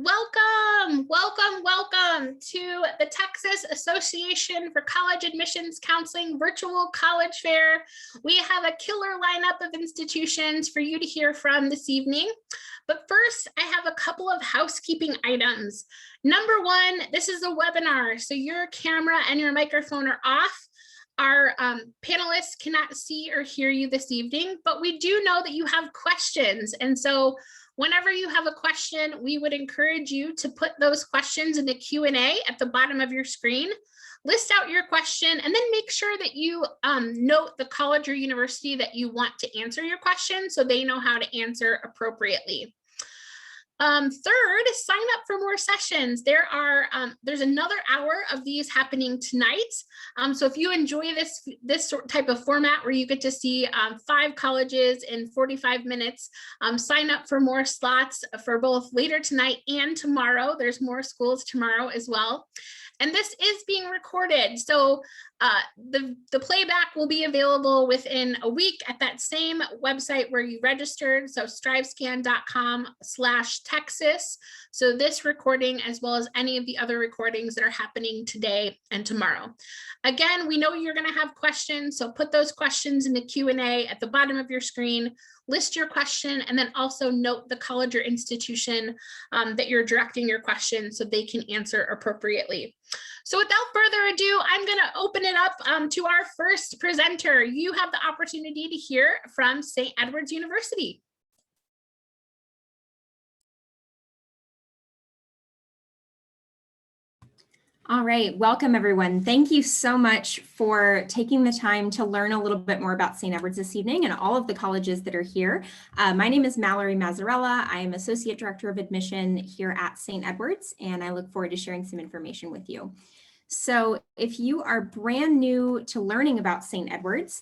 Welcome to the Texas Association for College Admissions Counseling Virtual College Fair. We have a killer lineup of institutions for you to hear from this evening. But first, I have a couple of housekeeping items. Number one, this is a webinar, so your camera and your microphone are off. Our panelists cannot see or hear you this evening, but we do know that you have questions. And so whenever you have a question, we would encourage you to put those questions in the Q&A at the bottom of your screen. List out your question and then make sure that you note the college or university that you want to answer your question so they know how to answer appropriately. Third, sign up for more sessions. There's another hour of these happening tonight. So if you enjoy this type of format where you get to see 5 colleges in 45 minutes, sign up for more slots for both later tonight and tomorrow. There's more schools tomorrow as well. And this is being recorded. So the playback will be available within a week at that same website where you registered. So strivescan.com/Texas. So this recording, as well as any of the other recordings that are happening today and tomorrow. Again, we know you're going to have questions. So put those questions in the Q&A at the bottom of your screen. List your question and then also note the college or institution that you're directing your question so they can answer appropriately. So without further ado, I'm going to open it up to our first presenter. You have the opportunity to hear from St. Edward's University. All right, welcome everyone. Thank you so much for taking the time to learn a little bit more about St. Edward's this evening and all of the colleges that are here. My name is Mallory Mazzarella. I am Associate Director of Admission here at St. Edward's, and I look forward to sharing some information with you. So if you are brand new to learning about St. Edward's,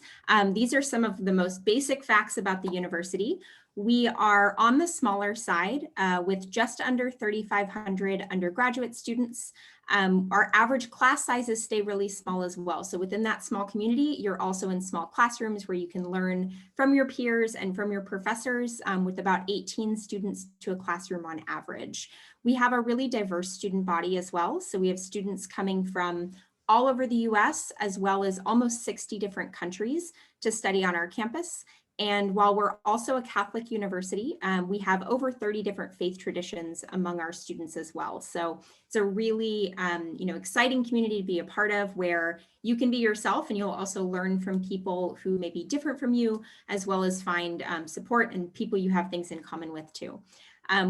these are some of the most basic facts about the university. We are on the smaller side with just under 3,500 undergraduate students. Our average class sizes stay really small as well. So within that small community, you're also in small classrooms where you can learn from your peers and from your professors with about 18 students to a classroom on average. We have a really diverse student body as well. So we have students coming from all over the US, as well as almost 60 different countries to study on our campus. And while we're also a Catholic university, we have over 30 different faith traditions among our students as well. So it's a really exciting community to be a part of where you can be yourself and you'll also learn from people who may be different from you, as well as find support and people you have things in common with too.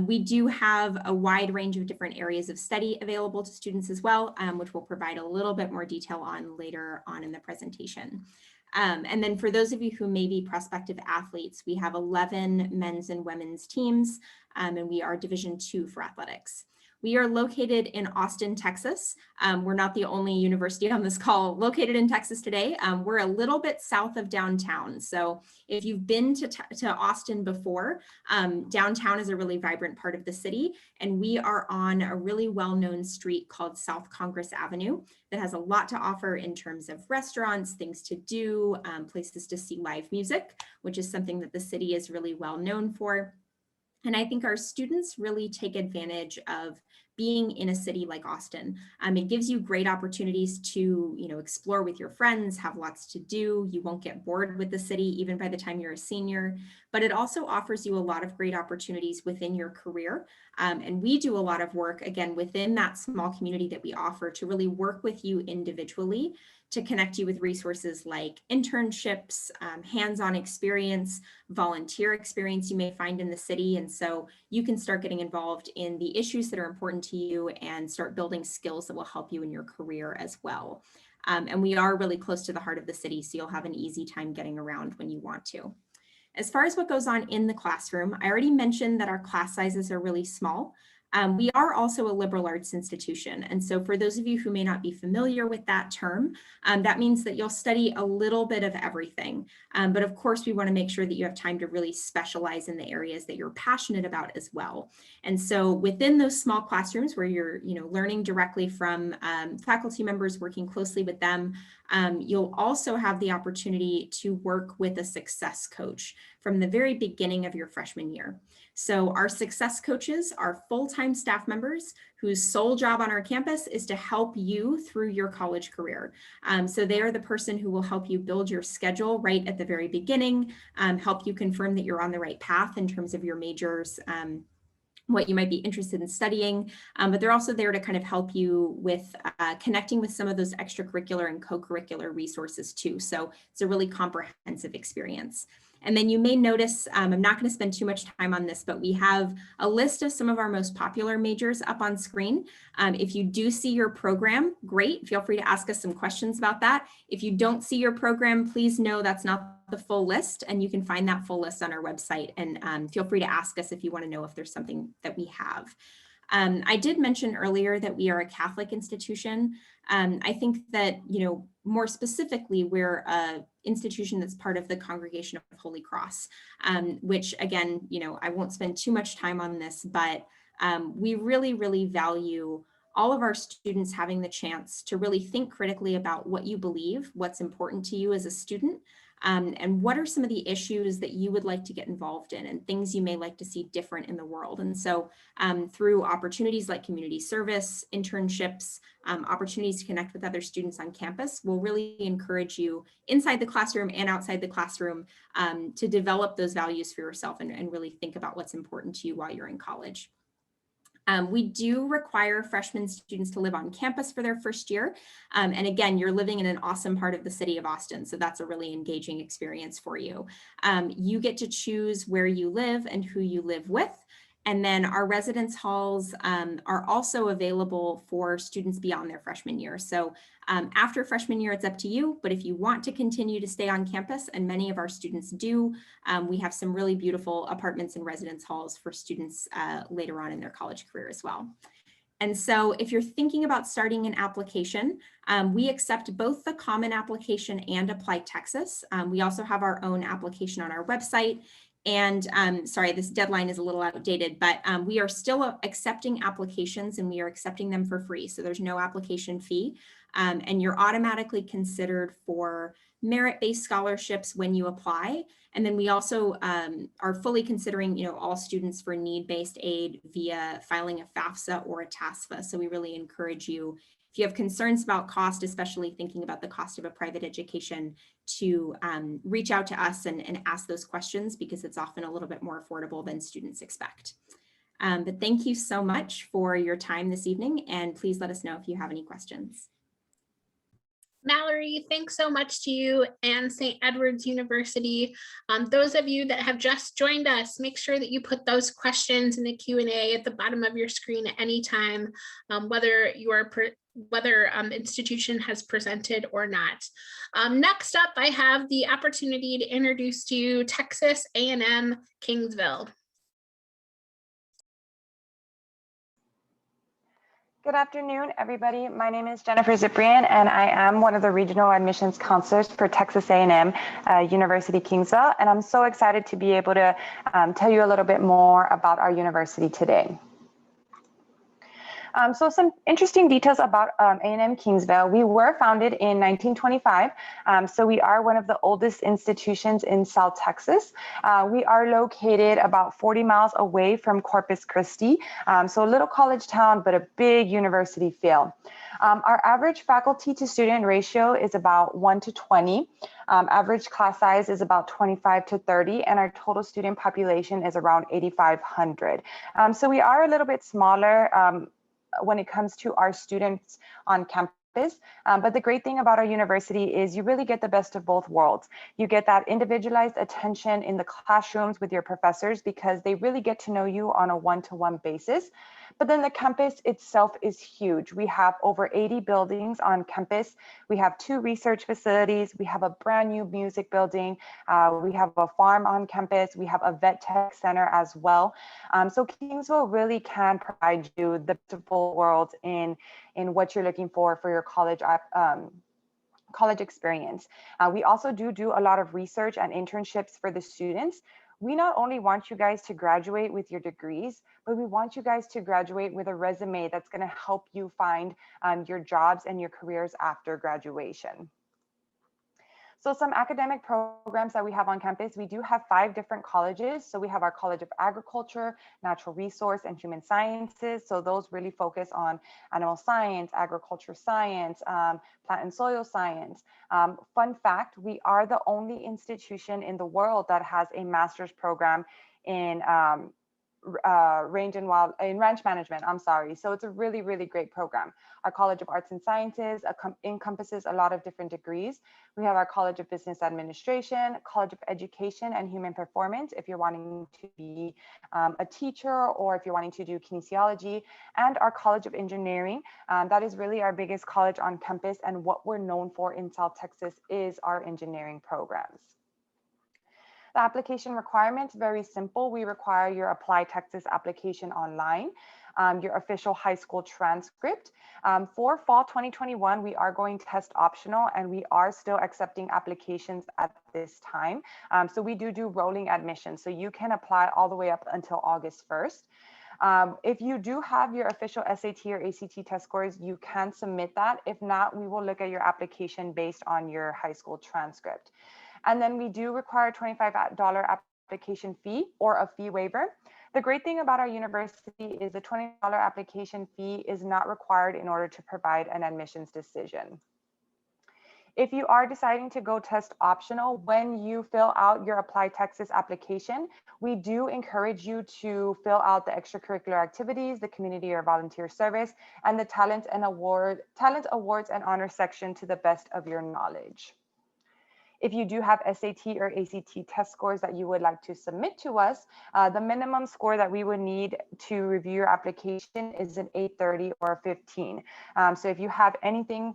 We do have a wide range of different areas of study available to students as well, which we'll provide a little bit more detail on later on in the presentation. And then for those of you who may be prospective athletes, we have 11 men's and women's teams, and we are Division II for athletics. We are located in Austin, Texas. We're not the only university on this call located in Texas today. We're a little bit south of downtown. So if you've been to Austin before, downtown is a really vibrant part of the city. And we are on a really well-known street called South Congress Avenue that has a lot to offer in terms of restaurants, things to do, places to see live music, which is something that the city is really well known for. And I think our students really take advantage of being in a city like Austin. It gives you great opportunities to, explore with your friends, have lots to do. You won't get bored with the city even by the time you're a senior, but it also offers you a lot of great opportunities within your career. And we do a lot of work, again, within that small community that we offer to really work with you individually to connect you with resources like internships, hands-on experience, volunteer experience you may find in the city. And so you can start getting involved in the issues that are important to you and start building skills that will help you in your career as well. And we are really close to the heart of the city, so you'll have an easy time getting around when you want to. As far as what goes on in the classroom, I already mentioned that our class sizes are really small. We are also a liberal arts institution. And so for those of you who may not be familiar with that term, that means that you'll study a little bit of everything. But of course, we want to make sure that you have time to really specialize in the areas that you're passionate about as well. And so within those small classrooms where you're learning directly from faculty members, working closely with them, You'll also have the opportunity to work with a success coach from the very beginning of your freshman year. So our success coaches are full-time staff members whose sole job on our campus is to help you through your college career. So they are the person who will help you build your schedule right at the very beginning, help you confirm that you're on the right path in terms of your majors, what you might be interested in studying, but they're also there to kind of help you with connecting with some of those extracurricular and co-curricular resources too. So it's a really comprehensive experience. And then you may notice, I'm not going to spend too much time on this, but we have a list of some of our most popular majors up on screen. If you do see your program, great. Feel free to ask us some questions about that. If you don't see your program, please know that's not the full list, and you can find that full list on our website, and feel free to ask us if you want to know if there's something that we have. I did mention earlier that we are a Catholic institution. I think that, more specifically, we're an institution that's part of the Congregation of Holy Cross, which again, I won't spend too much time on this, but we really, really value all of our students having the chance to really think critically about what you believe, what's important to you as a student, and what are some of the issues that you would like to get involved in and things you may like to see different in the world. And so through opportunities like community service, internships, opportunities to connect with other students on campus, we'll really encourage you inside the classroom and outside the classroom to develop those values for yourself and really think about what's important to you while you're in college. We do require freshman students to live on campus for their first year. And again, you're living in an awesome part of the city of Austin, so that's a really engaging experience for you. You get to choose where you live and who you live with. And then our residence halls are also available for students beyond their freshman year. So after freshman year, it's up to you. But if you want to continue to stay on campus, and many of our students do, we have some really beautiful apartments and residence halls for students later on in their college career as well. And so if you're thinking about starting an application, we accept both the common application and Apply Texas. We also have our own application on our website. And sorry, this deadline is a little outdated, but we are still accepting applications, and we are accepting them for free. So there's no application fee, and you're automatically considered for merit-based scholarships when you apply. And then we also are fully considering, all students for need-based aid via filing a FAFSA or a TASFA. So we really encourage you, if you have concerns about cost, especially thinking about the cost of a private education, to reach out to us and ask those questions, because it's often a little bit more affordable than students expect. But thank you so much for your time this evening, and please let us know if you have any questions. Mallory, thanks so much to you and St. Edward's University. Those of you that have just joined us, make sure that you put those questions in the Q&A at the bottom of your screen at any time, whether institution has presented or not. Next up, I have the opportunity to introduce to you Texas A&M Kingsville. Good afternoon, everybody. My name is Jennifer Ziprian, and I am one of the regional admissions counselors for Texas A&M University Kingsville, and I'm so excited to be able to tell you a little bit more about our university today. So some interesting details about A&M Kingsville. We were founded in 1925, so we are one of the oldest institutions in South Texas. We are located about 40 miles away from Corpus Christi, so a little college town, but a big university feel. Our average faculty to student ratio is about 1 to 20. Average class size is about 25 to 30, and our total student population is around 8,500. So we are a little bit smaller when it comes to our students on campus. But the great thing about our university is you really get the best of both worlds. You get that individualized attention in the classrooms with your professors, because they really get to know you on a one-to-one basis. But then the campus itself is huge. We have over 80 buildings on campus. We have 2 research facilities. We have a brand new music building. We have a farm on campus. We have a vet tech center as well. So Kingsville really can provide you the best of both worlds in what you're looking for your college experience. We also do a lot of research and internships for the students. We not only want you guys to graduate with your degrees, but we want you guys to graduate with a resume that's going to help you find your jobs and your careers after graduation. So some academic programs that we have on campus, we do have 5 different colleges. So we have our College of Agriculture, Natural Resource, and Human Sciences. So those really focus on animal science, agriculture science, plant and soil science. Fun fact, we are the only institution in the world that has a master's program in ranch management. I'm sorry. So it's a really, really great program. Our College of Arts and Sciences encompasses a lot of different degrees. We have our College of Business Administration, College of Education and Human Performance, if you're wanting to be a teacher or if you're wanting to do kinesiology, and our College of Engineering. That is really our biggest college on campus, and what we're known for in South Texas is our engineering programs. The application requirements, very simple. We require your Apply Texas application online, your official high school transcript. For fall 2021, we are going test optional, and we are still accepting applications at this time. So we do rolling admissions. So you can apply all the way up until August 1st. If you do have your official SAT or ACT test scores, you can submit that. If not, we will look at your application based on your high school transcript. And then we do require a $25 application fee or a fee waiver. The great thing about our university is the $20 application fee is not required in order to provide an admissions decision. If you are deciding to go test optional, when you fill out your Apply Texas application, we do encourage you to fill out the extracurricular activities, the community or volunteer service, and the talent awards and honor section to the best of your knowledge. If you do have SAT or ACT test scores that you would like to submit to us, the minimum score that we would need to review your application is an 830 or a 15. So if you have anything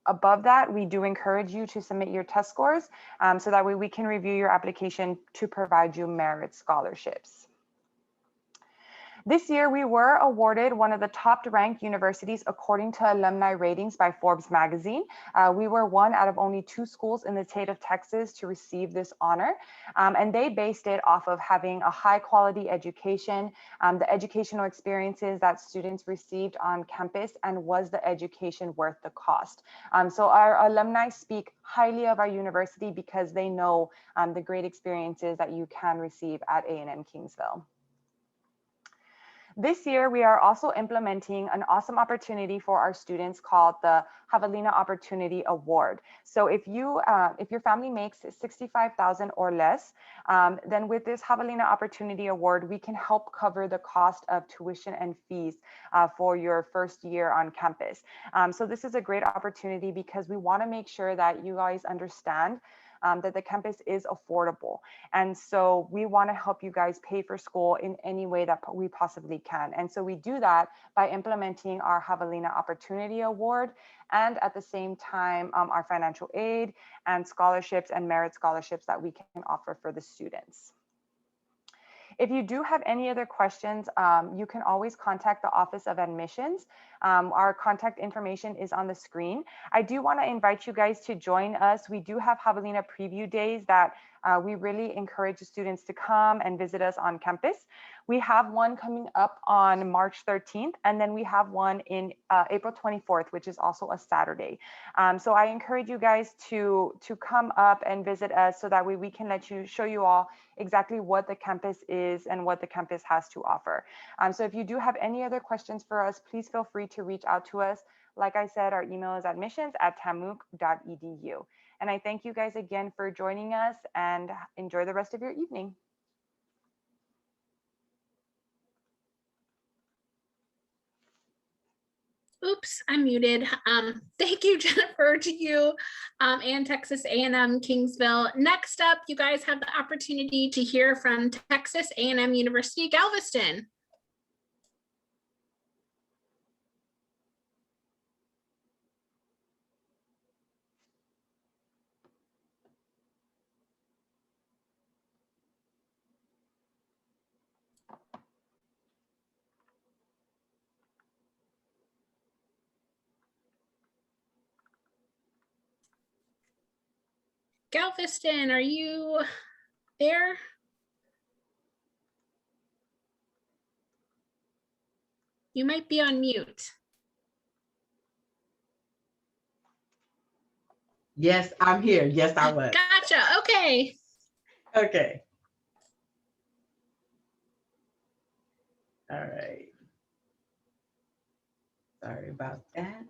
above that, we do encourage you to submit your test scores so that way we can review your application to provide you merit scholarships. This year, we were awarded one of the top ranked universities according to alumni ratings by Forbes magazine. We were one out of only 2 schools in the state of Texas to receive this honor. And they based it off of having a high quality education, the educational experiences that students received on campus, and was the education worth the cost. So our alumni speak highly of our university because they know the great experiences that you can receive at A&M Kingsville. This year, we are also implementing an awesome opportunity for our students called the Javelina Opportunity Award. So if your family makes $65,000 or less, then with this Javelina Opportunity Award, we can help cover the cost of tuition and fees for your first year on campus. So this is a great opportunity because we want to make sure that you guys understand that the campus is affordable. And so we want to help you guys pay for school in any way that we possibly can. And so we do that by implementing our Javelina Opportunity Award, and at the same time, our financial aid and scholarships and merit scholarships that we can offer for the students. If you do have any other questions, you can always contact the Office of Admissions. Our contact information is on the screen. I do want to invite you guys to join us. We do have Javelina preview days that we really encourage the students to come and visit us on campus. We have one coming up on March 13th, and then we have one in April 24th, which is also a Saturday. So I encourage you guys to come up and visit us so that way we can show you all exactly what the campus is and what the campus has to offer. So if you do have any other questions for us, please feel free to reach out to us. Like I said, our email is admissions@tamuc.edu. And I thank you guys again for joining us, and enjoy the rest of your evening. Oops, I'm muted. Thank you, Jennifer, to you and Texas A&M Kingsville. Next up, you guys have the opportunity to hear from Texas A&M University Galveston. Galveston, are you there? You might be on mute. Yes, I'm here. Yes, I was. Gotcha. Okay. Okay. All right. Sorry about that.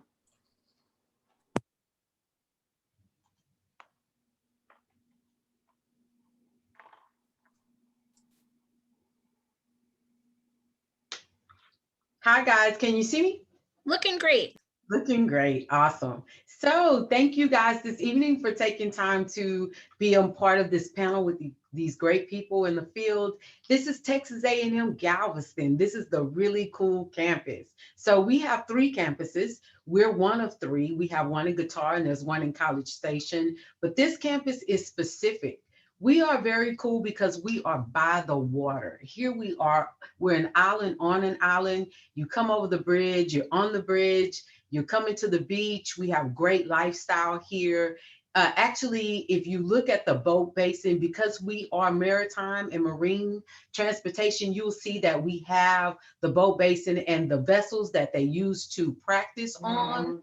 Hi, guys. Can you see me? Looking great. Looking great. Awesome. So thank you guys this evening for taking time to be a part of this panel with these great people in the field. This is Texas A&M Galveston. This is the really cool campus. So we have 3 campuses. We're one of 3. We have one in Guitar and there's one in College Station, but this campus is specific. We are very cool because we are by the water. Here we are, we're an island on an island. You come over the bridge, you're on the bridge, you're coming to the beach. We have great lifestyle here. Actually, if you look at the boat basin, because we are maritime and marine transportation, you'll see that we have the boat basin and the vessels that they use to practice on.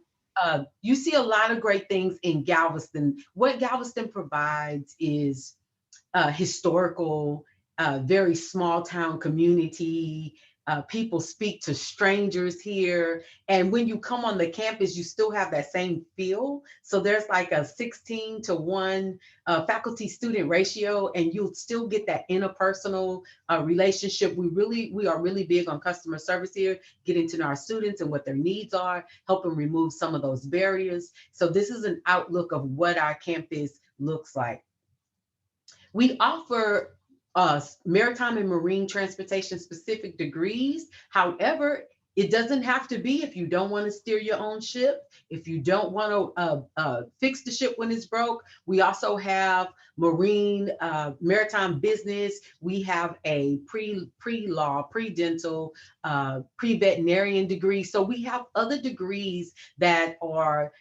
You see a lot of great things in Galveston. What Galveston provides is historical, very small town community. People speak to strangers here. And when you come on the campus, you still have that same feel. So there's like a 16-to-1 faculty student ratio, and you'll still get that interpersonal relationship. We are really big on customer service here, getting to know our students and what their needs are, helping remove some of those barriers. So this is an outlook of what our campus looks like. We offer maritime and marine transportation specific degrees. However, it doesn't have to be if you don't want to steer your own ship, if you don't want to fix the ship when it's broke. We also have marine, maritime business. We have a pre-law, pre-dental, pre-veterinarian degree. So we have other degrees that are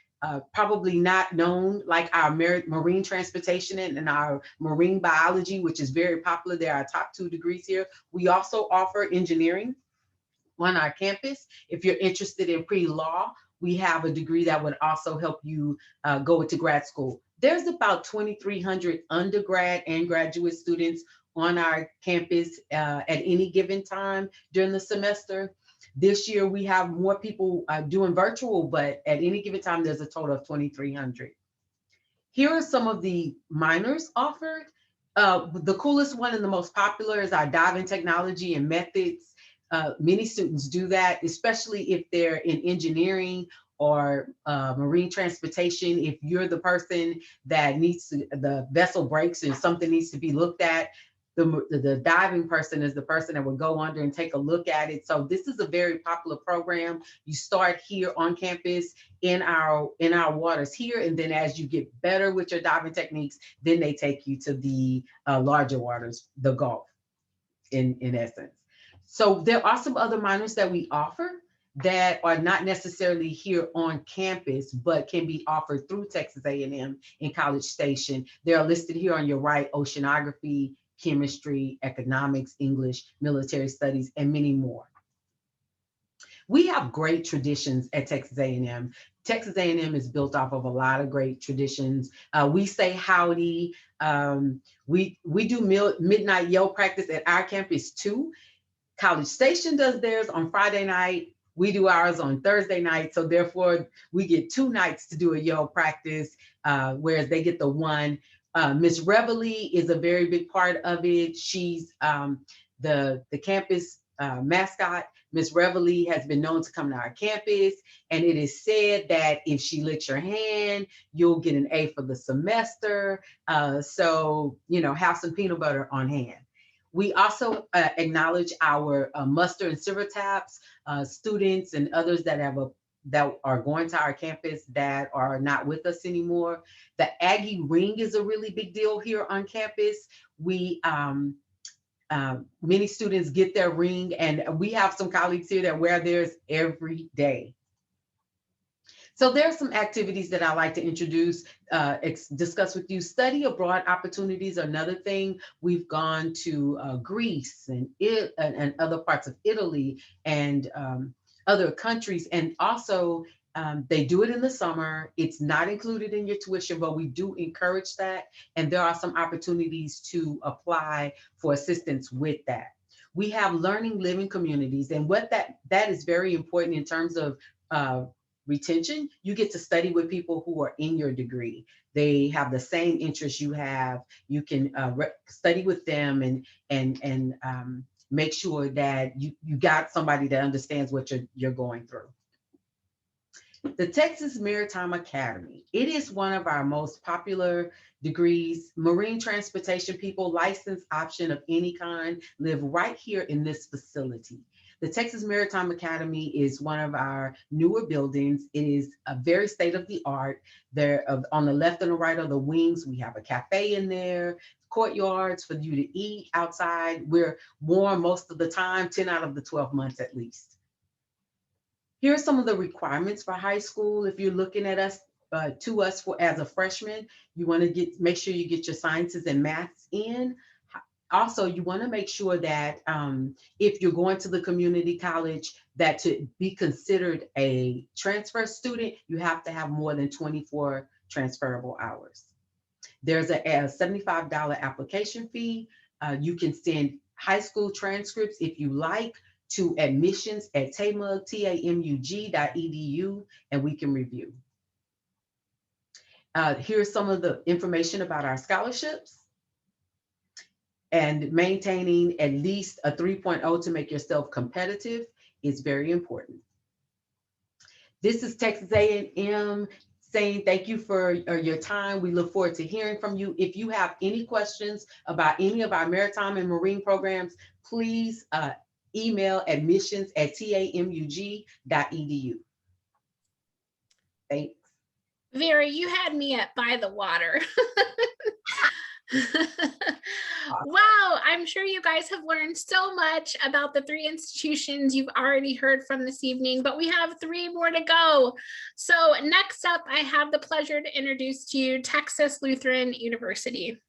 probably not known, like our marine transportation and our marine biology, which is very popular. They're our top 2 degrees here. We also offer engineering on our campus. If you're interested in pre-law, we have a degree that would also help you go into grad school. There's about 2,300 undergrad and graduate students on our campus at any given time during the semester. This year, we have more people doing virtual, but at any given time, there's a total of 2,300. Here are some of the minors offered. The coolest one and the most popular is our diving technology and methods. Many students do that, especially if they're in engineering or marine transportation. If you're the person that needs to, the vessel breaks and something needs to be looked at, the diving person is the person that would go under and take a look at it. So this is a very popular program. You start here on campus in our waters here, and then as you get better with your diving techniques, then they take you to the larger waters, the Gulf, in essence. So there are some other minors that we offer that are not necessarily here on campus, but can be offered through Texas A&M in College Station. They are listed here on your right: oceanography, chemistry, economics, English, military studies, and many more. We have great traditions at Texas A&M. Texas A&M is built off of a lot of great traditions. We say howdy. We do midnight yell practice at our campus too. College Station does theirs on Friday night. We do ours on Thursday night. So therefore, we get 2 nights to do a yell practice, whereas they get the 1. Miss Reveille is a very big part of it. She's the campus mascot. Miss Reveille has been known to come to our campus, and it is said that if she licks your hand, you'll get an A for the semester. So, you know, have some peanut butter on hand. We also acknowledge our muster and silver taps, students and others that are going to our campus that are not with us anymore. The Aggie ring is a really big deal here on campus. We many students get their ring, and we have some colleagues here that wear theirs every day. So there are some activities that I like to introduce, discuss with you. Study abroad opportunities are another thing. We've gone to Greece and other parts of Italy and other countries, and also They do it in the summer. It's not included in your tuition, but we do encourage that. And there are some opportunities to apply for assistance with that. We have learning living communities, and what that is very important in terms of retention. You get to study with people who are in your degree. They have the same interests you have. You can study with them and make sure that you got somebody that understands what you're going through. The Texas Maritime Academy. It is one of our most popular degrees. Marine transportation people, licensed option of any kind, live right here in this facility. The Texas Maritime Academy is one of our newer buildings. It is a very state-of-the-art. There, on the left and the right of the wings, we have a cafe in there, courtyards for you to eat outside. We're warm most of the time, 10 out of the 12 months at least. Here are some of the requirements for high school. If you're looking at us, as a freshman, you want to make sure you get your sciences and maths in. Also, you want to make sure that if you're going to the community college, that to be considered a transfer student, you have to have more than 24 transferable hours. There's a $75 application fee. You can send high school transcripts if you like to admissions@tamug.edu, and we can review. Here's some of the information about our scholarships. And maintaining at least a 3.0 to make yourself competitive is very important. This is Texas A&M saying thank you for your time. We look forward to hearing from you. If you have any questions about any of our maritime and marine programs, please email admissions@tamug.edu. Thanks. Vera, you had me at by the water. Wow, I'm sure you guys have learned so much about the 3 institutions you've already heard from this evening, but we have 3 more to go. So next up, I have the pleasure to introduce to you Texas Lutheran University.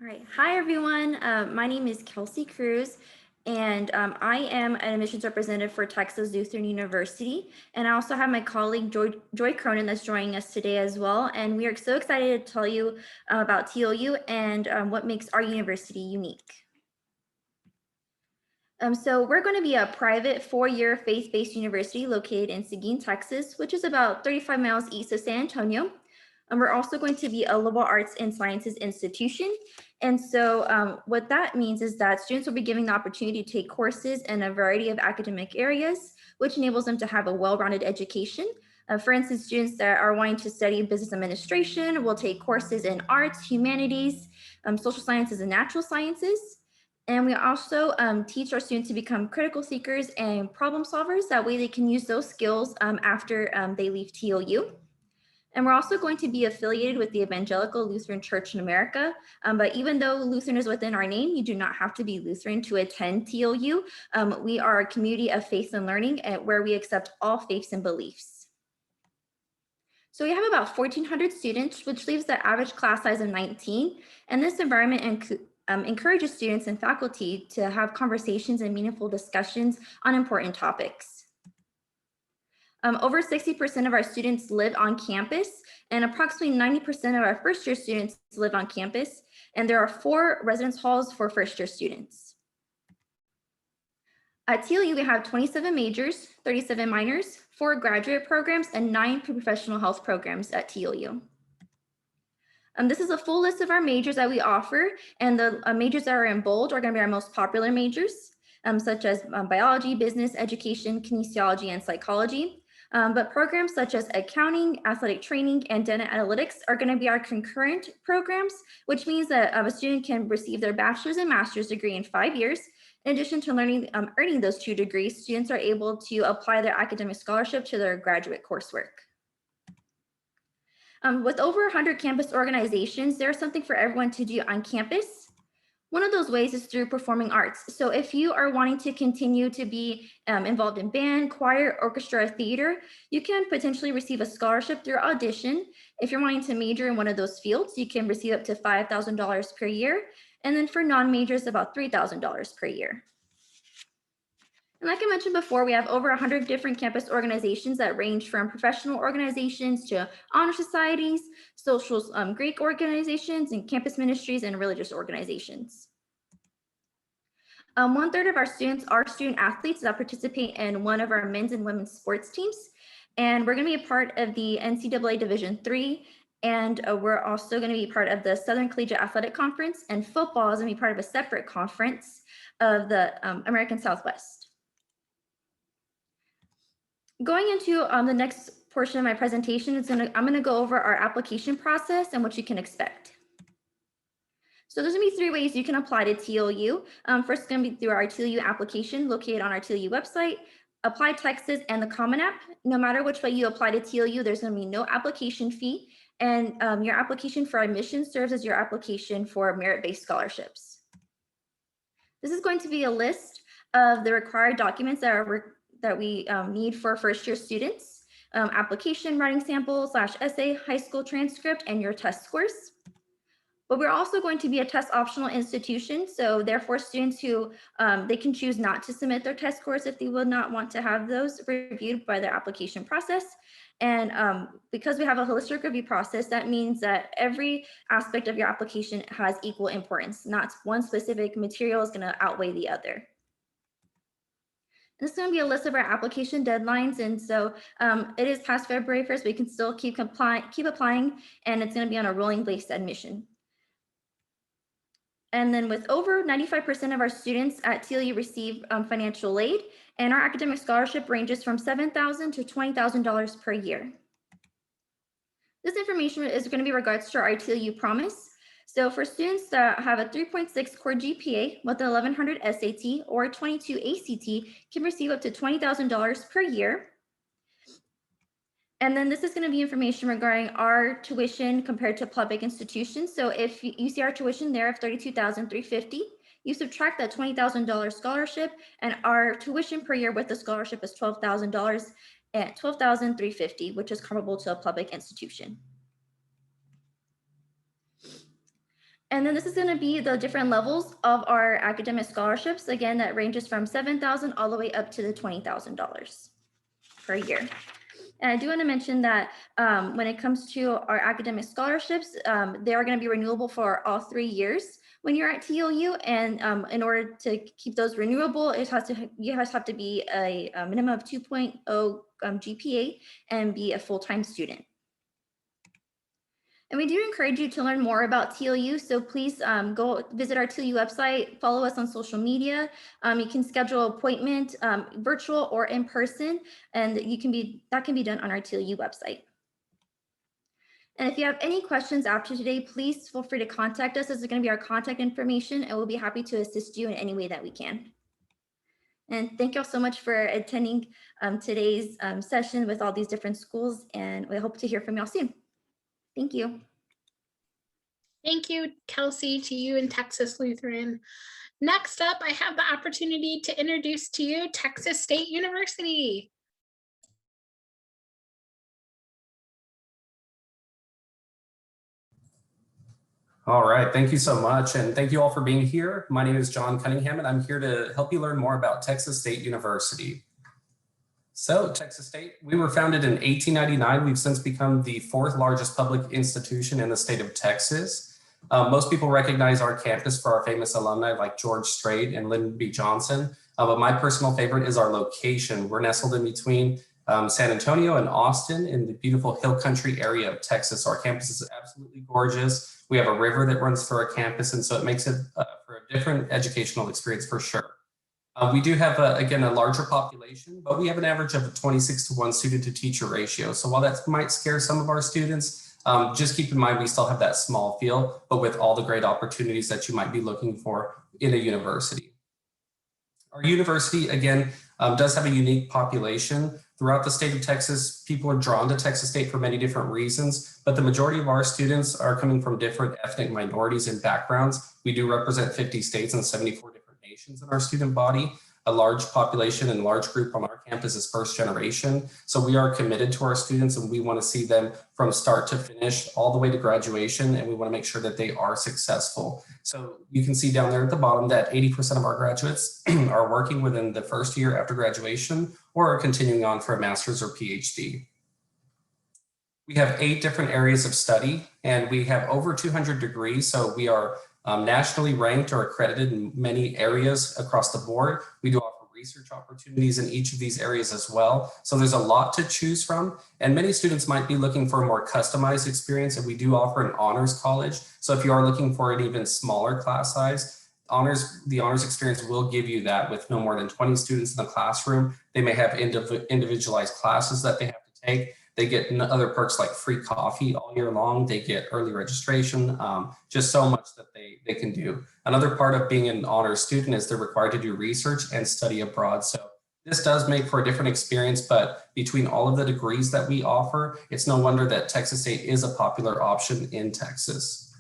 All right. Hi, everyone. My name is Kelsey Cruz, and I am an admissions representative for Texas Lutheran University. And I also have my colleague, Joy Cronin, that's joining us today as well. And we are so excited to tell you about TLU and what makes our university unique. So we're going to be a private 4-year faith-based university located in Seguin, Texas, which is about 35 miles east of San Antonio. And we're also going to be a liberal arts and sciences institution. And so what that means is that students will be given the opportunity to take courses in a variety of academic areas, which enables them to have a well-rounded education. For instance, students that are wanting to study business administration will take courses in arts, humanities, social sciences, and natural sciences. And we also teach our students to become critical thinkers and problem solvers. That way they can use those skills after they leave TLU. And we're also going to be affiliated with the Evangelical Lutheran Church in America. But even though Lutheran is within our name, you do not have to be Lutheran to attend TLU. We are a community of faith and learning where we accept all faiths and beliefs. So we have about 1,400 students, which leaves the average class size of 19. And this environment encourages students and faculty to have conversations and meaningful discussions on important topics. Over 60% of our students live on campus, and approximately 90% of our first-year students live on campus, and there are 4 residence halls for first-year students. At TLU, we have 27 majors, 37 minors, 4 graduate programs, and 9 pre-professional health programs at TLU. This is a full list of our majors that we offer, and the majors that are in bold are going to be our most popular majors, such as biology, business, education, kinesiology, and psychology. But programs such as accounting, athletic training, and data analytics are going to be our concurrent programs, which means that a student can receive their bachelor's and master's degree in 5 years. In addition to earning those 2 degrees, students are able to apply their academic scholarship to their graduate coursework. With over 100 campus organizations, there's something for everyone to do on campus. One of those ways is through performing arts. So if you are wanting to continue to be involved in band, choir, orchestra, or theater, you can potentially receive a scholarship through audition. If you're wanting to major in one of those fields, you can receive up to $5,000 per year. And then for non-majors, about $3,000 per year. And like I mentioned before, we have over 100 different campus organizations that range from professional organizations to honor societies, social Greek organizations, and campus ministries and religious organizations. 1/3 of our students are student athletes that participate in one of our men's and women's sports teams. And we're going to be a part of the NCAA Division III. And we're also going to be part of the Southern Collegiate Athletic Conference. And football is going to be part of a separate conference of the American Southwest. Going into the next portion of my presentation, I'm going to go over our application process and what you can expect. So there's going to be 3 ways you can apply to TLU. First, it's going to be through our TLU application located on our TLU website, Apply Texas, and the Common App. No matter which way you apply to TLU, there's going to be no application fee, and your application for admission serves as your application for merit-based scholarships. This is going to be a list of the required documents that we need for first-year students: application, writing sample / essay, high school transcript, and your test scores. But we're also going to be a test optional institution. So therefore, students who they can choose not to submit their test scores if they would not want to have those reviewed by their application process. And because we have a holistic review process, that means that every aspect of your application has equal importance. Not one specific material is going to outweigh the other. This is going to be a list of our application deadlines. And so it is past February 1st, but you can still keep applying, and it's going to be on a rolling based admission. And then with over 95% of our students at TLU receive financial aid, and our academic scholarship ranges from $7,000 to $20,000 per year. This information is going to be regards to our TLU promise. So for students that have a 3.6 core GPA with an 1100 SAT or 22 ACT can receive up to $20,000 per year. And then this is going to be information regarding our tuition compared to public institutions. So if you see our tuition there of $32,350, you subtract that $20,000 scholarship, and our tuition per year with the scholarship is $12,000 at $12,350, which is comparable to a public institution. And then this is going to be the different levels of our academic scholarships. Again, that ranges from $7,000 all the way up to the $20,000 per year. And I do want to mention that when it comes to our academic scholarships, they are going to be renewable for all 3 years when you're at TLU. And in order to keep those renewable, you guys have to be a minimum of 2.0 GPA and be a full-time student. And we do encourage you to learn more about TLU. So please go visit our TLU website, follow us on social media. You can schedule an appointment, virtual or in person, and that can be done on our TLU website. And if you have any questions after today, please feel free to contact us. This is going to be our contact information, and we'll be happy to assist you in any way that we can. And thank you all so much for attending today's session with all these different schools, and we hope to hear from y'all soon. Thank you. Thank you, Kelsey, to you and Texas Lutheran. Next up, I have the opportunity to introduce to you Texas State University. All right, thank you so much. And thank you all for being here. My name is John Cunningham, and I'm here to help you learn more about Texas State University. So Texas State, we were founded in 1899. We've since become the 4th largest public institution in the state of Texas. Most people recognize our campus for our famous alumni like George Strait and Lyndon B. Johnson. But my personal favorite is our location. We're nestled in between San Antonio and Austin in the beautiful hill country area of Texas. Our campus is absolutely gorgeous. We have a river that runs through our campus, and so it makes it for a different educational experience for sure. We do have, again, a larger population, but we have an average of a 26-to-1 student to teacher ratio. So while that might scare some of our students, just keep in mind we still have that small feel, but with all the great opportunities that you might be looking for in a university. Our university, again, does have a unique population. Throughout the state of Texas, people are drawn to Texas State for many different reasons, but the majority of our students are coming from different ethnic minorities and backgrounds. We do represent 50 states and 74 different nations in our student body. A large population and large group on our campus is first generation. So we are committed to our students and we want to see them from start to finish all the way to graduation. And we want to make sure that they are successful. So you can see down there at the bottom that 80% of our graduates are working within the first year after graduation or are continuing on for a master's or PhD. We have 8 different areas of study and we have over 200 degrees. So we are nationally ranked or accredited in many areas across the board. We do offer research opportunities in each of these areas as well. So there's a lot to choose from. And many students might be looking for a more customized experience, and we do offer an honors college. So if you are looking for an even smaller class size, the honors experience will give you that with no more than 20 students in the classroom. They may have individualized classes that they have to take. They get other perks like free coffee all year long. They get early registration, just so much that they can do. Another part of being an honors student is they're required to do research and study abroad. So this does make for a different experience, but between all of the degrees that we offer, it's no wonder that Texas State is a popular option in Texas.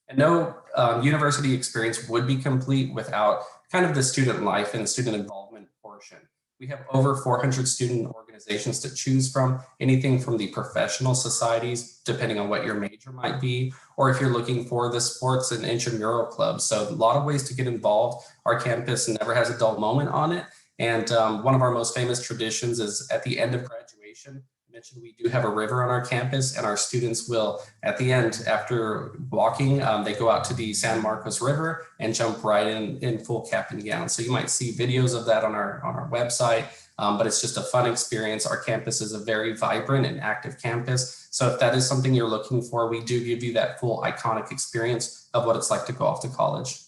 And no university experience would be complete without kind of the student life and student involvement portion. We have over 400 student organizations to choose from, anything from the professional societies, depending on what your major might be, or if you're looking for the sports and intramural clubs. So a lot of ways to get involved. Our campus never has a dull moment on it. And one of our most famous traditions is at the end of graduation. I mentioned we do have a river on our campus, and our students will, at the end, after walking, they go out to the San Marcos River and jump right in full cap and gown. So you might see videos of that on our website, but it's just a fun experience. Our campus is a very vibrant and active campus. So if that is something you're looking for, we do give you that full iconic experience of what it's like to go off to college.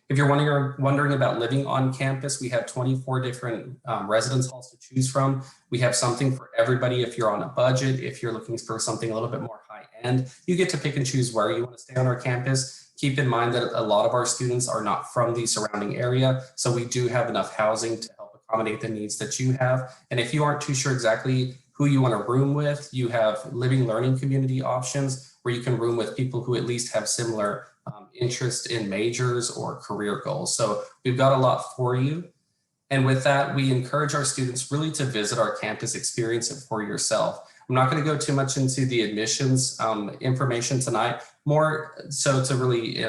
If you're wondering about living on campus, we have 24 different residence halls to choose from. We have something for everybody. If you're on a budget, if you're looking for something a little bit more high end, you get to pick and choose where you want to stay on our campus. Keep in mind that a lot of our students are not from the surrounding area, so we do have enough housing to help accommodate the needs that you have. And if you aren't too sure exactly who you want to room with, you have living learning community options where you can room with people who at least have similar interest in majors or career goals. So we've got a lot for you. And with that, we encourage our students really to visit our campus, experience it for yourself. I'm not going to go too much into the admissions information tonight, more so to really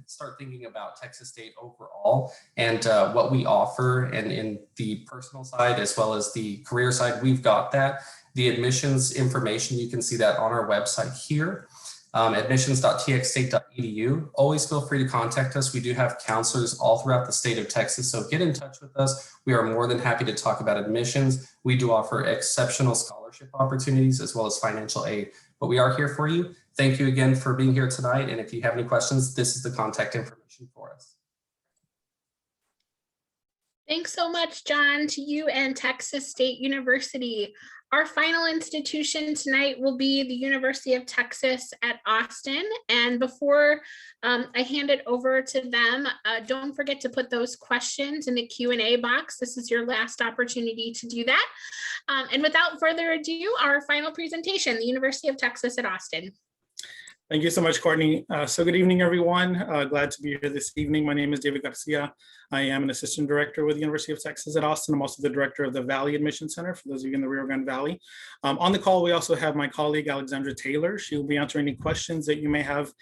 start thinking about Texas State overall and what we offer, and in the personal side as well as the career side, we've got that. The admissions information, you can see that on our website here. Admissions.txstate.edu. Always feel free to contact us. We do have counselors all throughout the state of Texas, so get in touch with us. We are more than happy to talk about admissions. We do offer exceptional scholarship opportunities as well as financial aid, but we are here for you. Thank you again for being here tonight. And if you have any questions, this is the contact information for us. Thanks so much, John, to you and Texas State University. Our final institution tonight will be the University of Texas at Austin. And before I hand it over to them, don't forget to put those questions in the Q&A box. This is your last opportunity to do that. And without further ado, our final presentation, the University of Texas at Austin. Thank you so much, Courtney. So good evening, everyone. Glad to be here this evening. My name is David Garcia. I am an assistant director with the University of Texas at Austin. I'm also the director of the Valley Admission Center, for those of you in the Rio Grande Valley. On the call, we also have my colleague, Alexandra Taylor. She will be answering any questions that you may have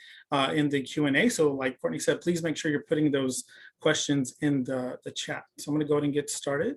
in the Q&A. So like Courtney said, please make sure you're putting those questions in the chat. So I'm gonna go ahead and get started.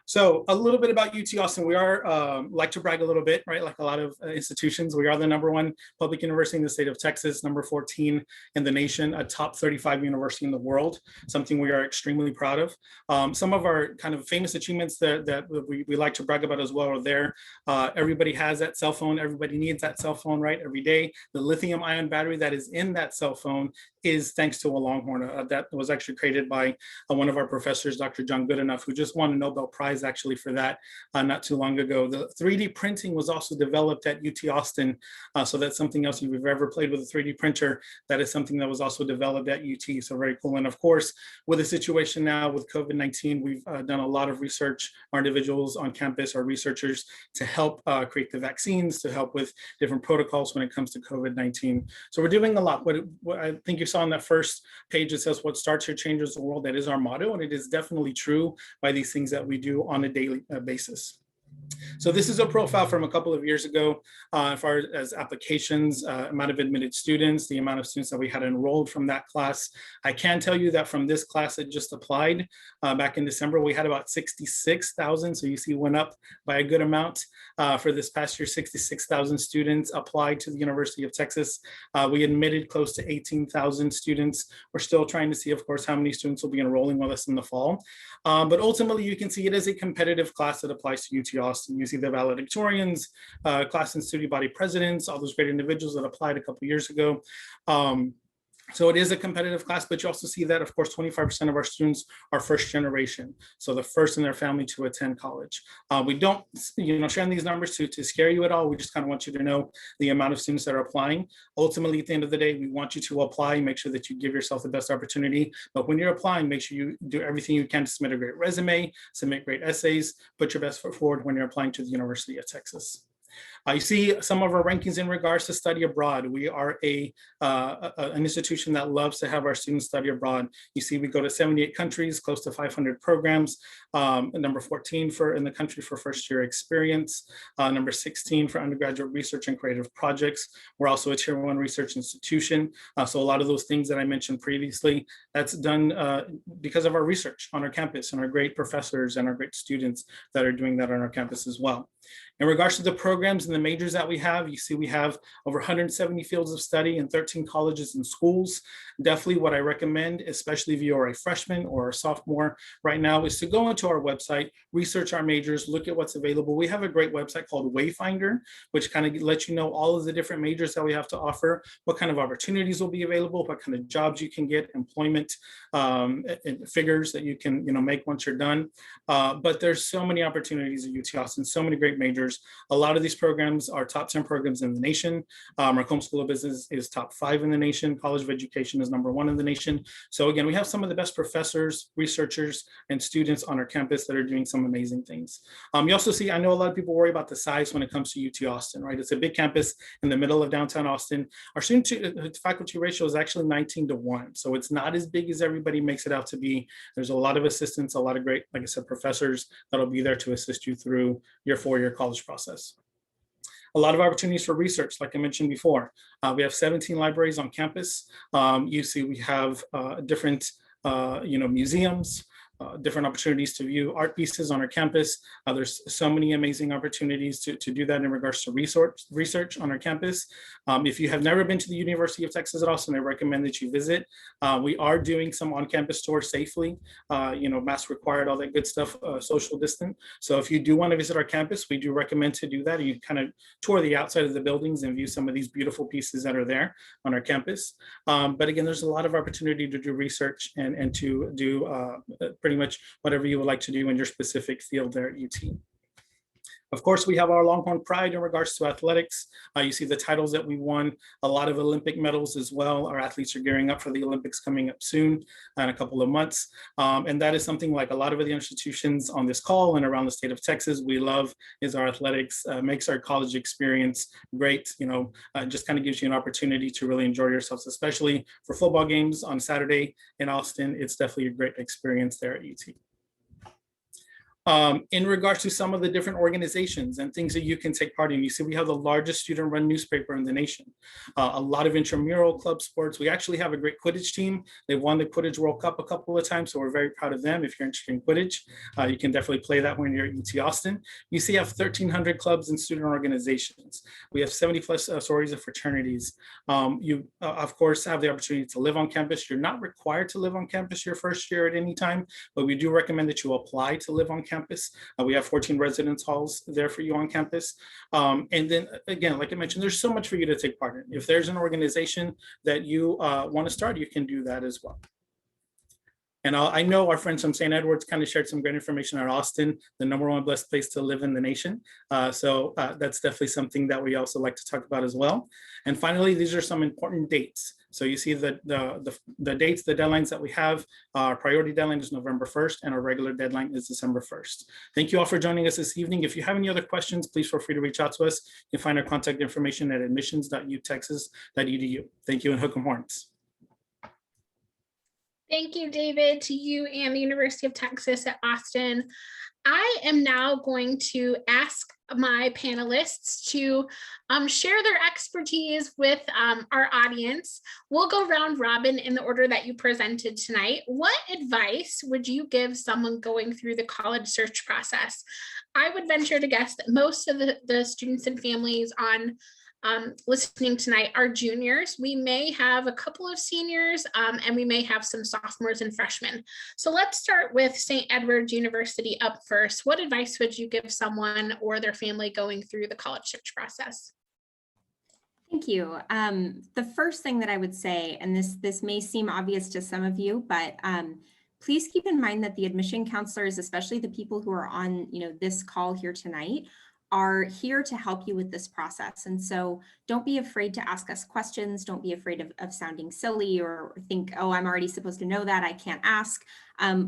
So a little bit about UT Austin. We are, like to brag a little bit, right? Like a lot of institutions, we are the #1 public university in the state of Texas, number 14 in the nation, a top 35 university in the world, something we are extremely proud of. Some of our kind of famous achievements that we like to brag about as well are there. Everybody has that cell phone. Everybody needs that cell phone, right? Every day. The lithium ion battery that is in that cell phone is thanks to a Longhorn. That was actually created by one of our professors, Dr. John Goodenough, who just won a Nobel Prize prize actually for that not too long ago. The 3D printing was also developed at UT Austin. So that's something else. If you've ever played with a 3D printer, that is something that was also developed at UT. So very cool. And of course, with the situation now with COVID-19, we've done a lot of research. Our individuals on campus are researchers to help create the vaccines, to help with different protocols when it comes to COVID-19. So we're doing a lot. What I think you saw on that first page, it says what starts here changes the world. That is our motto, and it is definitely true by these things that we do on a daily basis. So this is a profile from a couple of years ago as far as applications, amount of admitted students, the amount of students that we had enrolled from that class. I can tell you that from this class that just applied back in December, we had about 66,000. So you see went up by a good amount for this past year. 66,000 students applied to the University of Texas. We admitted close to 18,000 students. We're still trying to see, of course, how many students will be enrolling with us in the fall. But ultimately, you can see it is a competitive class that applies to UT Austin. You see the valedictorians, class and student body presidents, all those great individuals that applied a couple years ago. So it is a competitive class, but you also see that, of course, 25% of our students are first generation. So the first in their family to attend college. We don't, share these numbers to scare you at all. We just kind of want you to know the amount of students that are applying. Ultimately, at the end of the day, we want you to apply, make sure that you give yourself the best opportunity. But when you're applying, make sure you do everything you can to submit a great resume, submit great essays, put your best foot forward when you're applying to the University of Texas. You see some of our rankings in regards to study abroad. We are an institution that loves to have our students study abroad. You see, we go to 78 countries, close to 500 programs. Number 14 in the country for first year experience. Number 16 for undergraduate research and creative projects. We're also a tier 1 research institution. So a lot of those things that I mentioned previously, that's done because of our research on our campus and our great professors and our great students that are doing that on our campus as well. In regards to the programs and the majors that we have, you see we have over 170 fields of study in 13 colleges and schools. Definitely what I recommend, especially if you're a freshman or a sophomore right now, is to go into our website, research our majors, look at what's available. We have a great website called Wayfinder, which kind of lets you know all of the different majors that we have to offer, what kind of opportunities will be available, what kind of jobs you can get, employment and figures that you can make once you're done. But there's so many opportunities at UT Austin, so many great majors. A lot of these programs are top 10 programs in the nation. Our Combs School of Business is top 5 in the nation. College of Education is number 1 in the nation. So again, we have some of the best professors, researchers, and students on our campus that are doing some amazing things. You also see, I know a lot of people worry about the size when it comes to UT Austin, right? It's a big campus in the middle of downtown Austin. Our student to faculty ratio is actually 19-1. So it's not as big as everybody makes it out to be. There's a lot of assistants, a lot of great, like I said, professors that'll be there to assist you through your 4-year college process. A lot of opportunities for research, like I mentioned before. We have 17 libraries on campus. You see we have different museums, different opportunities to view art pieces on our campus. There's so many amazing opportunities to do that in regards to research on our campus. If you have never been to the University of Texas at Austin, I recommend that you visit. We are doing some on-campus tours safely, mask required, all that good stuff, social distant. So if you do want to visit our campus, we do recommend to do that. You kind of tour the outside of the buildings and view some of these beautiful pieces that are there on our campus. But again, there's a lot of opportunity to do research and to do pretty much whatever you would like to do in your specific field there at UT. Of course, we have our Longhorn Pride in regards to athletics. You see the titles that we won, a lot of Olympic medals as well. Our athletes are gearing up for the Olympics coming up soon in a couple of months. And that is something like a lot of the institutions on this call and around the state of Texas, we love is our athletics, makes our college experience great. Just kind of gives you an opportunity to really enjoy yourselves, especially for football games on Saturday in Austin. It's definitely a great experience there at UT. In regards to some of the different organizations and things that you can take part in, you see we have the largest student-run newspaper in the nation. A lot of intramural club sports. We actually have a great Quidditch team. They won the Quidditch World Cup a couple of times, so we're very proud of them. If you're interested in Quidditch, you can definitely play that when you're at UT Austin. You see, you have 1,300 clubs and student organizations. We have 70 plus sororities and fraternities. You, of course, have the opportunity to live on campus. You're not required to live on campus your first year at any time, but we do recommend that you apply to live on campus. We have 14 residence halls there for you on campus. And then again, like I mentioned, there's so much for you to take part in. If there's an organization that you want to start, you can do that as well. And I know our friends from St. Edward's kind of shared some great information on Austin, the #1 blessed place to live in the nation. So that's definitely something that we also like to talk about as well. And finally, these are some important dates. So you see the dates, the deadlines that we have. Our priority deadline is November 1st, and our regular deadline is December 1st. Thank you all for joining us this evening. If you have any other questions, please feel free to reach out to us. You can find our contact information at admissions.utexas.edu. Thank you, and hook 'em horns. Thank you, David, to you and the University of Texas at Austin. I am now going to ask my panelists to share their expertise with our audience. We'll go round robin in the order that you presented tonight. What advice would you give someone going through the college search process? I would venture to guess that most of the students and families on listening tonight are juniors. We may have a couple of seniors and we may have some sophomores and freshmen. So let's start with St. Edward's University up first. What advice would you give someone or their family going through the college search process? Thank you. The first thing that I would say, and this may seem obvious to some of you, but please keep in mind that the admission counselors, especially the people who are on this call here tonight, are here to help you with this process. And so don't be afraid to ask us questions. Don't be afraid of sounding silly or think, oh, I'm already supposed to know that, I can't ask.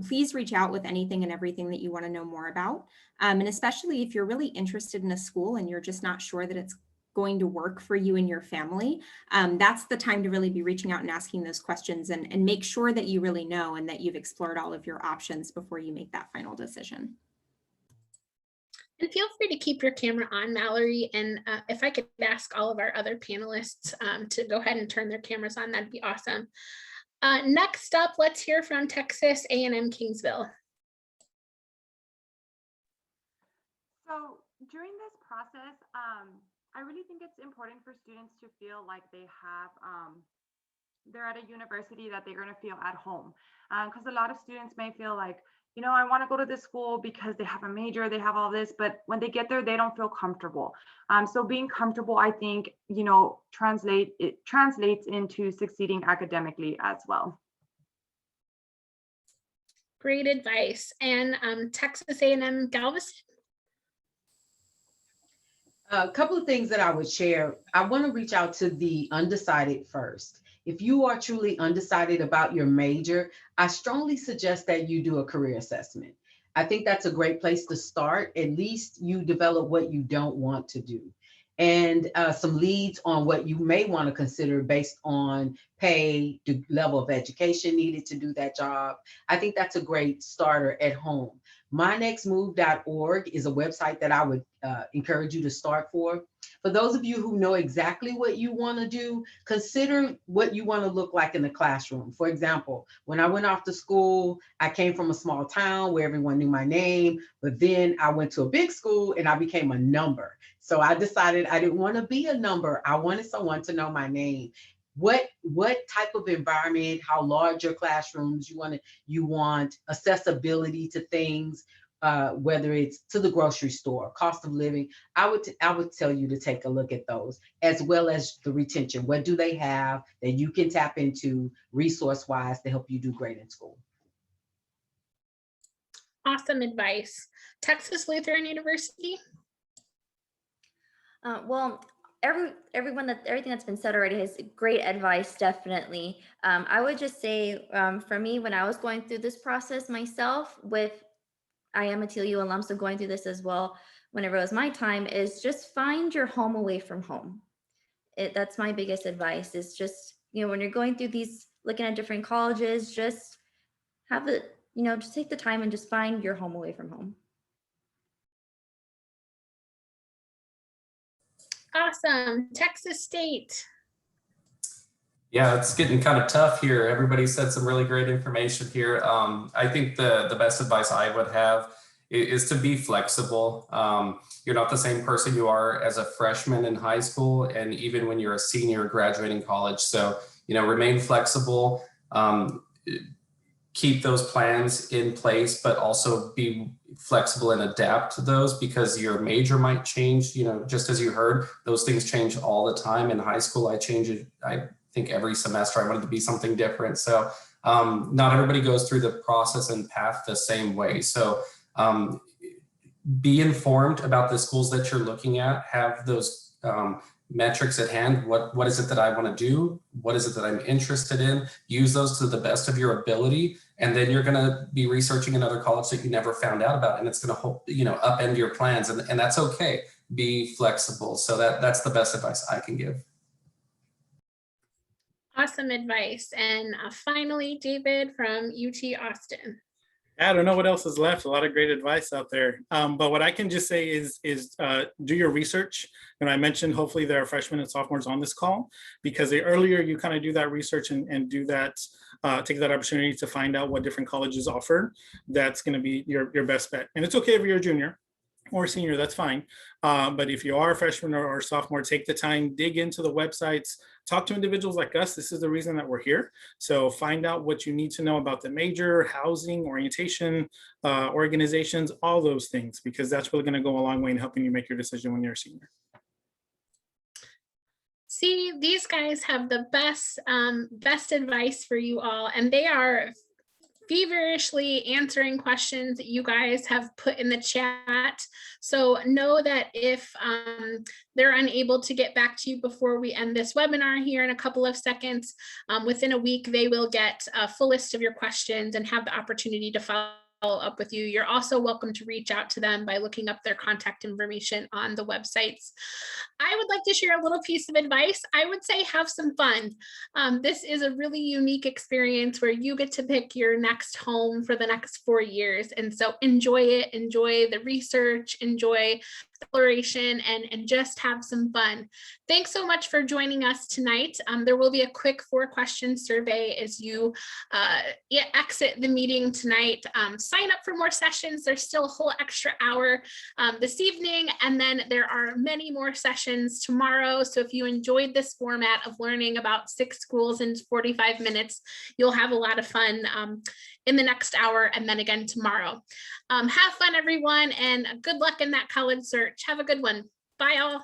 Please reach out with anything and everything that you want to know more about. And especially if you're really interested in a school and you're just not sure that it's going to work for you and your family, that's the time to really be reaching out and asking those questions and make sure that you really know and that you've explored all of your options before you make that final decision. And feel free to keep your camera on, Mallory. And if I could ask all of our other panelists to go ahead and turn their cameras on, that'd be awesome. Next up, let's hear from Texas A&M Kingsville. So during this process, I really think it's important for students to feel like they have, they're at a university that they're going to feel at home. Because a lot of students may feel like, I want to go to this school because they have a major, they have all this, but when they get there, they don't feel comfortable. So being comfortable, I think, translates into succeeding academically as well. Great advice. And Texas A&M Galveston? A couple of things that I would share. I want to reach out to the undecided first. If you are truly undecided about your major, I strongly suggest that you do a career assessment. I think that's a great place to start. At least you develop what you don't want to do and some leads on what you may want to consider based on pay, the level of education needed to do that job. I think that's a great starter at home. mynextmove.org is a website that I would encourage you to start for. For those of you who know exactly what you want to do, consider what you want to look like in the classroom. For example, when I went off to school, I came from a small town where everyone knew my name, but then I went to a big school and I became a number. So I decided I didn't want to be a number. I wanted someone to know my name. What type of environment, how large your classrooms, you want accessibility to things, whether it's to the grocery store, cost of living. I would tell you to take a look at those, as well as the retention. What do they have that you can tap into resource-wise to help you do great in school? Awesome advice. Texas Lutheran University? Well, everything that's been said already has great advice, definitely. I would just say, for me, when I was going through this process myself, I am a TLU alum, so going through this as well, whenever it was my time, is just find your home away from home. That's my biggest advice, is just, when you're going through these, looking at different colleges, just have it, just take the time and just find your home away from home. Awesome. Texas State. Yeah, it's getting kind of tough here. Everybody said some really great information here. I think the best advice I would have is to be flexible. You're not the same person you are as a freshman in high school, and even when you're a senior graduating college. So, remain flexible, keep those plans in place, but also be flexible and adapt to those, because your major might change. Just as you heard, those things change all the time. In high school, I think every semester I wanted to be something different. So not everybody goes through the process and path the same way. So be informed about the schools that you're looking at, have those metrics at hand. What is it that I want to do? What is it that I'm interested in? Use those to the best of your ability. And then you're going to be researching another college that you never found out about. And it's going to, upend your plans. And that's okay. Be flexible. So that's the best advice I can give. Awesome advice. And finally, David from UT Austin. I don't know what else is left. A lot of great advice out there. But what I can just say is do your research. And I mentioned hopefully there are freshmen and sophomores on this call, because the earlier you kind of do that research and do that, take that opportunity to find out what different colleges offer, that's going to be your best bet. And it's okay if you're a junior or senior, that's fine. But if you are a freshman or sophomore, take the time, dig into the websites, talk to individuals like us. This is the reason that we're here. So find out what you need to know about the major, housing, orientation, organizations, all those things, because that's really going to go a long way in helping you make your decision when you're a senior. See, these guys have the best advice for you all, and they are feverishly answering questions that you guys have put in the chat. So know that if they're unable to get back to you before we end this webinar here in a couple of seconds, within a week, they will get a full list of your questions and have the opportunity to follow up with you. You're also welcome to reach out to them by looking up their contact information on the websites. I would like to share a little piece of advice. I would say have some fun. This is a really unique experience where you get to pick your next home for the next 4 years. And so enjoy it, enjoy the research, enjoy exploration, and just have some fun. Thanks so much for joining us tonight. There will be a quick 4-question survey as you exit the meeting tonight. Sign up for more sessions. There's still a whole extra hour this evening, and then there are many more sessions tomorrow. So if you enjoyed this format of learning about 6 schools in 45 minutes, you'll have a lot of fun in the next hour and then again tomorrow. Have fun, everyone, and good luck in that college search. Have a good one. Bye, all.